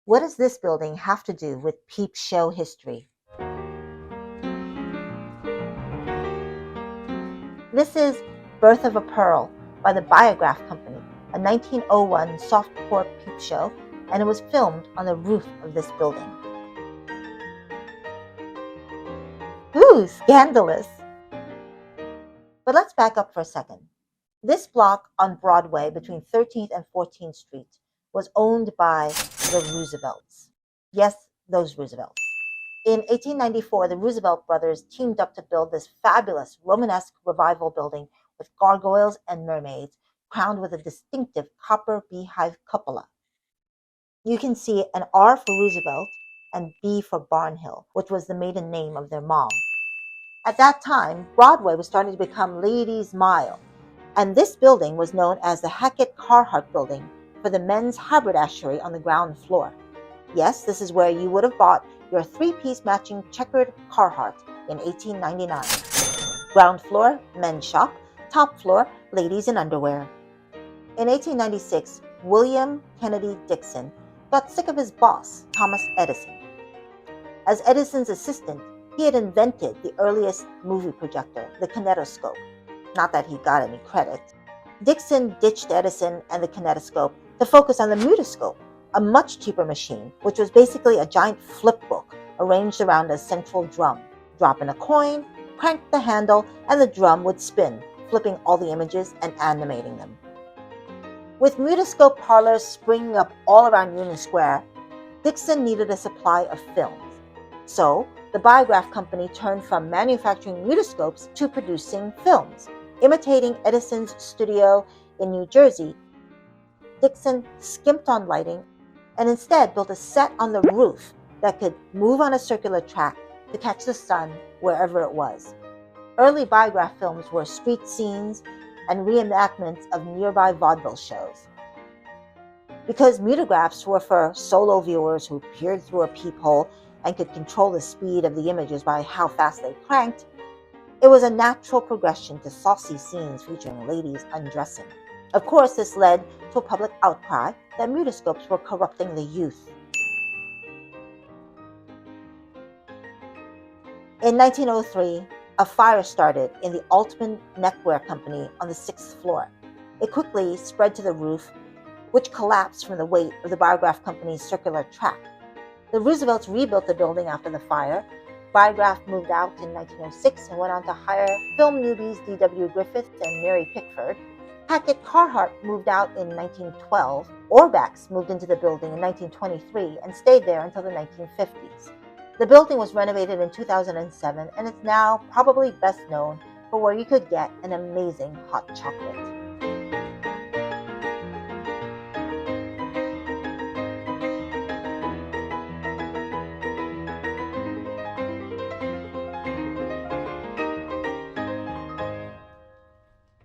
What does this building have to do with peep show history? This is Birth of a Pearl by the Biograph Company, a 1901 softcore peep show, and it was filmed on the roof of this building. Ooh, scandalous! But let's back up for a second. This block on Broadway between 13th and 14th Street was owned by the Roosevelts. Yes, those Roosevelts. In 1894, the Roosevelt brothers teamed up to build this fabulous Romanesque revival building with gargoyles and mermaids, crowned with a distinctive copper beehive cupola. You can see an R for Roosevelt and B for Barnhill, which was the maiden name of their mom. At that time, Broadway was starting to become Ladies' Mile, and this building was known as the Hackett-Carhart Building for the men's haberdashery on the ground floor. Yes, this is where you would have bought your three-piece matching checkered Carhartt in 1899. Ground floor, men's shop. Top floor, ladies in underwear. In 1896, William Kennedy Dixon got sick of his boss, Thomas Edison. As Edison's assistant, he had invented the earliest movie projector, the kinetoscope. Not that he got any credit. Dixon ditched Edison and the kinetoscope to focus on the mutoscope, a much cheaper machine, which was basically a giant flip book arranged around a central drum. Drop in a coin, crank the handle, and the drum would spin, flipping all the images and animating them. With mutoscope parlors springing up all around Union Square, Dixon needed a supply of films. So, the Biograph Company turned from manufacturing mutoscopes to producing films. Imitating Edison's studio in New Jersey, Dixon skimped on lighting and instead built a set on the roof that could move on a circular track to catch the sun wherever it was. Early Biograph films were street scenes and reenactments of nearby vaudeville shows. Because mutagraphs were for solo viewers who peered through a peephole and could control the speed of the images by how fast they cranked, it was a natural progression to saucy scenes featuring ladies undressing. Of course, this led to a public outcry that mutoscopes were corrupting the youth. In 1903, a fire started in the Altman Neckwear Company on the 6th floor. It quickly spread to the roof, which collapsed from the weight of the Biograph Company's circular track. The Roosevelts rebuilt the building after the fire. Biograph moved out in 1906 and went on to hire film newbies D.W. Griffith and Mary Pickford. Hackett-Carhart moved out in 1912. Orbax moved into the building in 1923 and stayed there until the 1950s. The building was renovated in 2007 and is now probably best known for where you could get an amazing hot chocolate.